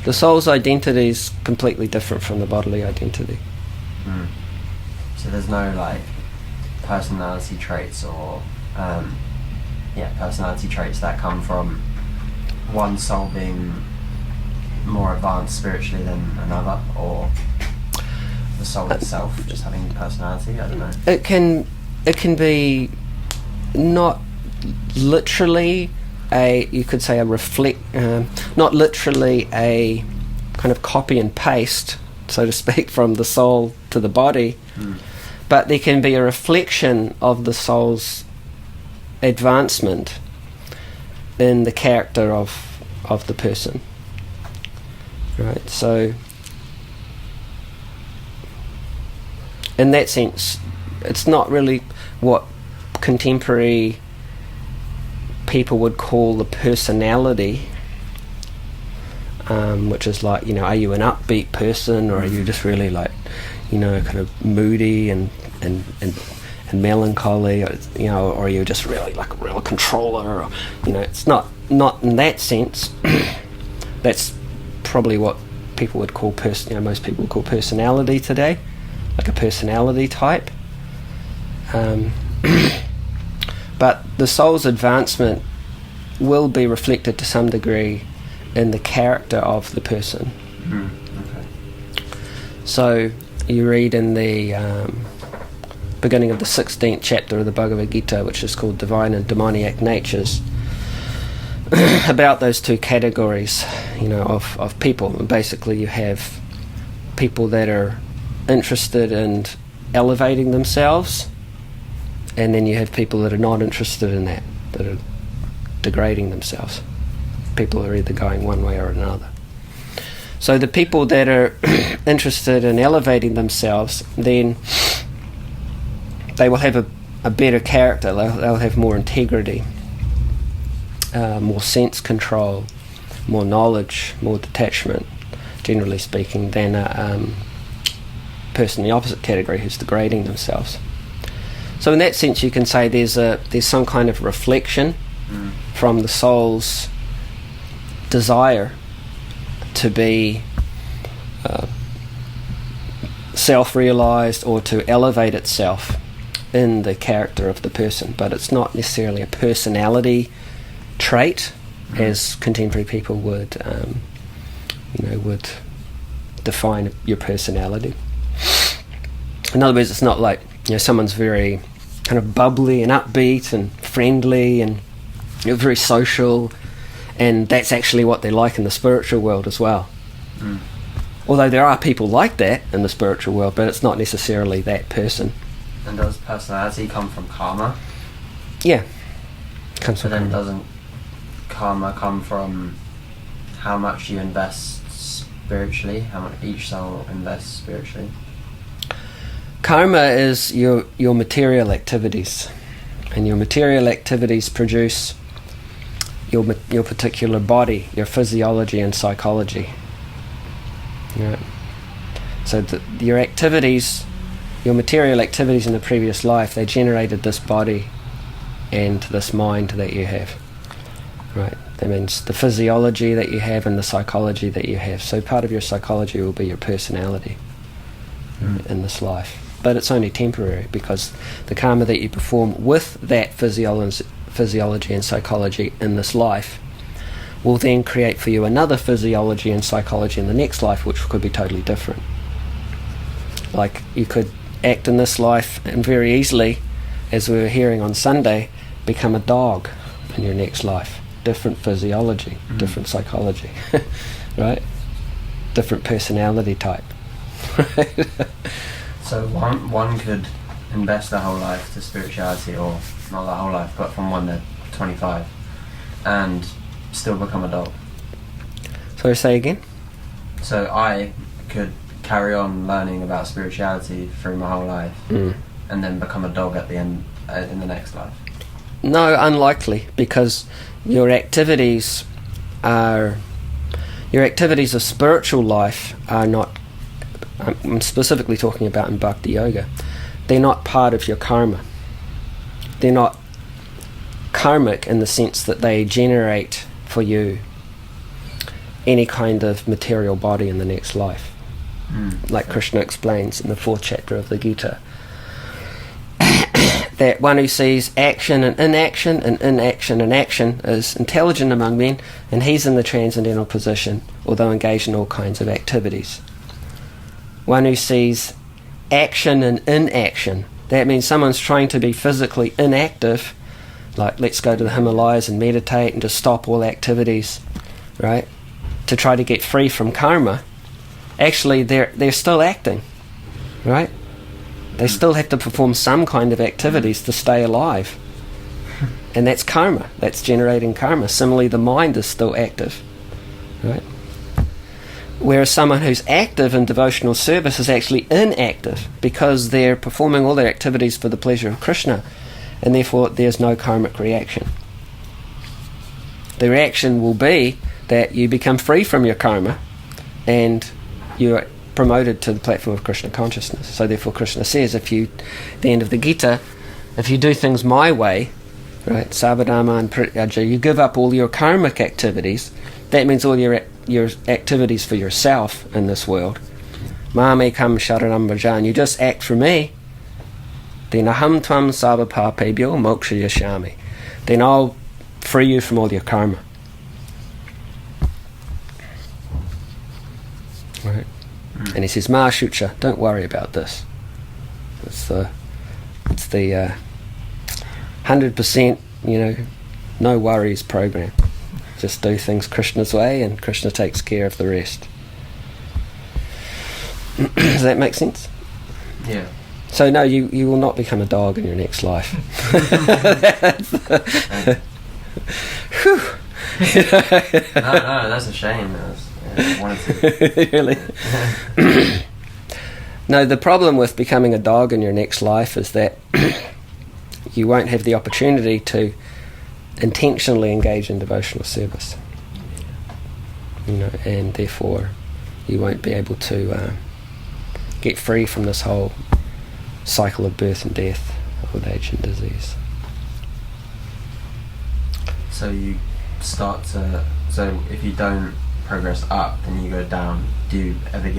The soul's identity is completely different from the bodily identity. So there's no like personality traits or personality traits that come from one soul being more advanced spiritually than another, or the soul itself just having personality. I don't know. It can be not literally you could say not literally a kind of copy and paste, so to speak, from the soul to the body, but there can be a reflection of the soul's advancement in the character of the person. Right, so in that sense, it's not really what contemporary people would call the personality, which is like, are you an upbeat person, or are you just really like, kind of moody and melancholy, or are you just really like a real controller, or, it's not in that sense. That's probably what people would call most people would call personality today, like a personality type. But the soul's advancement will be reflected to some degree in the character of the person. Okay. So you read in the beginning of the 16th chapter of the Bhagavad Gita, which is called Divine and Demoniac Natures, about those two categories, of people. And basically you have people that are interested in elevating themselves, and then you have people that are not interested in that are degrading themselves. People are either going one way or another. So the people that are interested in elevating themselves, then they will have a better character. They'll have more integrity, more sense control, more knowledge, more detachment, generally speaking, than a person in the opposite category who's degrading themselves. So in that sense, you can say there's some kind of reflection from the soul's desire to be self-realized or to elevate itself in the character of the person, but it's not necessarily a personality trait as contemporary people would would define your personality. In other words, it's not like someone's very kind of bubbly and upbeat and friendly and very social, and that's actually what they're like in the spiritual world as well. Although there are people like that in the spiritual world, but it's not necessarily that person. And does personality come from karma? Yeah, comes from then karma. Doesn't karma come from how much you invest spiritually, how much each soul invests spiritually? Karma is your material activities, and your material activities produce your particular body, your physiology and psychology. Right. So your activities, your material activities in the previous life, they generated this body and this mind that you have. Right. That means the physiology that you have and the psychology that you have. So part of your psychology will be your personality in this life. But it's only temporary, because the karma that you perform with that physiology and psychology in this life will then create for you another physiology and psychology in the next life, which could be totally different. Like you could act in this life and very easily, as we were hearing on Sunday, become a dog in your next life. different physiology, different psychology, right? Different personality type. So one could invest their whole life to spirituality, or not their whole life, but from 1 to 25, and still become a dog. So say again? So I could carry on learning about spirituality through my whole life, and then become a dog at the end, in the next life. No, unlikely, because your activities of spiritual life are not, I'm specifically talking about in Bhakti Yoga, they're not part of your karma. They're not karmic in the sense that they generate for you any kind of material body in the next life. Like Krishna explains in the 4th chapter of the Gita, that one who sees action and inaction and action is intelligent among men, and he's in the transcendental position, although engaged in all kinds of activities. One who sees action and inaction, that means someone's trying to be physically inactive, like let's go to the Himalayas and meditate and just stop all activities, right, to try to get free from karma. Actually they're still acting, right? They still have to perform some kind of activities to stay alive, and that's karma, that's generating karma. Similarly, the mind is still active, right? Whereas someone who's active in devotional service is actually inactive, because they're performing all their activities for the pleasure of Krishna, and therefore there's no karmic reaction. The reaction will be that you become free from your karma and you're promoted to the platform of Krishna consciousness. So therefore Krishna says, at the end of the Gita, if you do things my way, right, Sabadama and Prityaja, you give up all your karmic activities. That means all your activities for yourself in this world. Mamekam sharanam bhajan, you just act for me. Then aham tvam sabapapebhyo moksha yashami. Then I'll free you from all your karma. Right. And he says, Ma Shucha, don't worry about this. It's the 100%, no worries program. Just do things Krishna's way, and Krishna takes care of the rest. Does that make sense? Yeah. So no, you will not become a dog in your next life. Whew. No, that's a shame. I wanted to. Really? No, the problem with becoming a dog in your next life is that you won't have the opportunity to intentionally engage in devotional service, and therefore you won't be able to get free from this whole cycle of birth and death, old age and disease. So you start to. So if you don't progress up, then you go down. Do you ever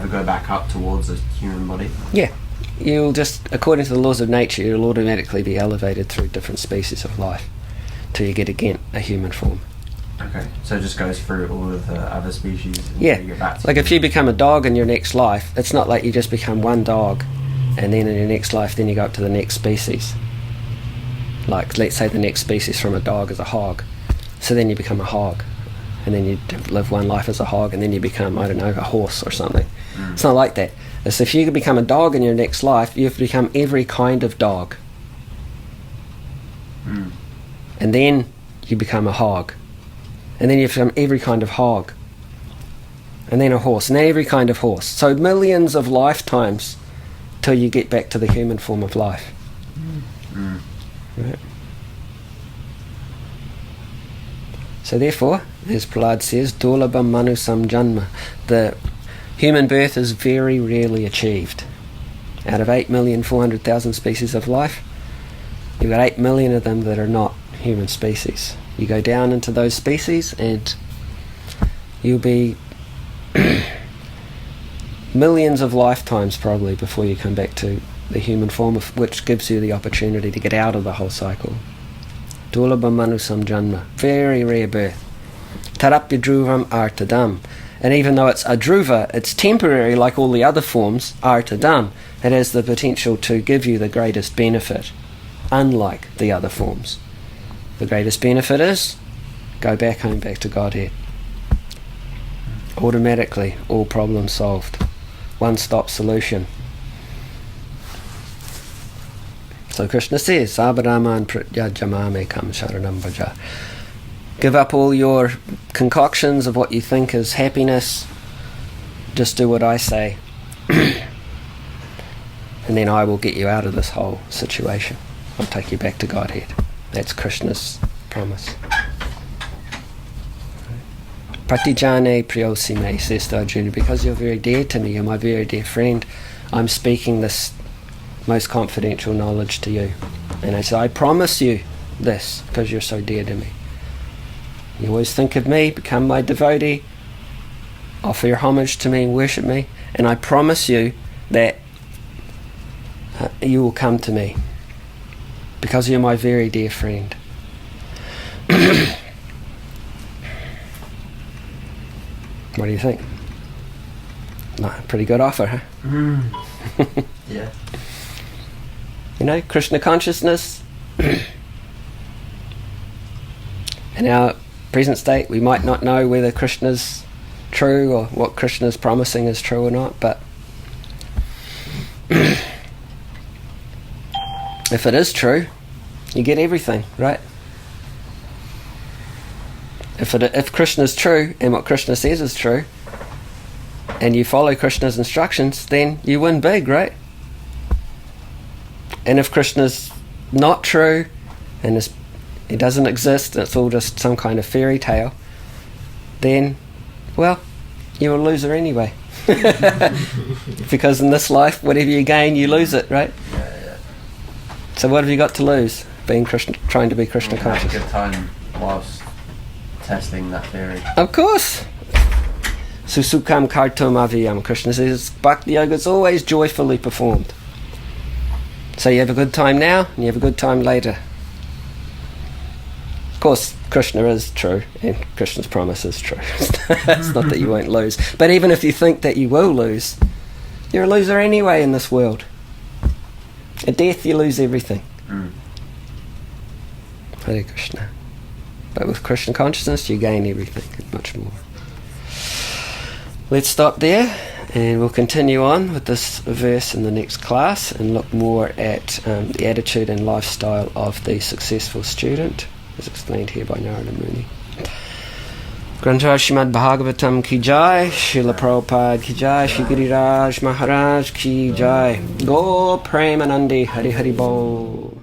go back up towards a human body? Yeah. You'll just, according to the laws of nature, you'll automatically be elevated through different species of life till you get again a human form. Okay, so it just goes through all of the other species. Yeah, you get back to like if you become a dog in your next life, it's not like you just become one dog and then in your next life then you go up to the next species. Like let's say the next species from a dog is a hog, so then you become a hog, and then you live one life as a hog, and then you become, I don't know, a horse or something. It's not like that. It's if you become a dog in your next life, you have to become every kind of dog. And then you become a hog. And then you have to become every kind of hog. And then a horse, and then every kind of horse. So millions of lifetimes till you get back to the human form of life. Right? So therefore, as Prahlad says, Durlabham manusam janma, the human birth is very rarely achieved. Out of 8,400,000 species of life, you've got 8 million of them that are not human species. You go down into those species and you'll be millions of lifetimes probably before you come back to the human form, which gives you the opportunity to get out of the whole cycle. Durlabham manusam janma, very rare birth. Tarapya dhruvam artadam. And even though it's a dhruva, it's temporary like all the other forms, artadam. It has the potential to give you the greatest benefit, unlike the other forms. The greatest benefit is go back home, back to Godhead. Automatically, all problems solved. One-stop solution. So Krishna says, Abharaman pratyajamame kam sharanam bhaja. Give up all your concoctions of what you think is happiness. Just do what I say. And then I will get you out of this whole situation. I'll take you back to Godhead. That's Krishna's promise. Pratijane priyosime, says to Arjuna, because you're very dear to me, you're my very dear friend, I'm speaking this most confidential knowledge to you. And I say, I promise you this, because you're so dear to me. You always think of me, become my devotee, offer your homage to me, worship me, and I promise you that you will come to me, because you're my very dear friend. What do you think? No, pretty good offer, huh? Yeah. You know, Krishna consciousness. In our present state, we might not know whether Krishna's true or what Krishna's promising is true or not, but if it is true, you get everything, right? If Krishna's true and what Krishna says is true, and you follow Krishna's instructions, then you win big, right? And if Krishna's not true and it doesn't exist, it's all just some kind of fairy tale, then, well, you're a loser anyway. Because in this life, whatever you gain, you lose it, right? Yeah. So what have you got to lose? Trying to be Krishna conscious. Have a good time whilst testing that theory. Of course. Susukam kartum aviyam. Krishna says Bhakti Yoga is always joyfully performed. So you have a good time now and you have a good time later. Of course, Krishna is true and Krishna's promise is true. It's not that you won't lose. But even if you think that you will lose, you're a loser anyway in this world. At death you lose everything. Hare Krishna. But with Krishna consciousness, you gain everything and much more. Let's stop there, and we'll continue on with this verse in the next class and look more at the attitude and lifestyle of the successful student, as explained here by Narada Muni. Granthar Srimad Bhagavatam ki jai, Srila Prabhupada ki jai, Shri Giriraj Maharaj ki jai. Go Premanandi Hari Hari Bol.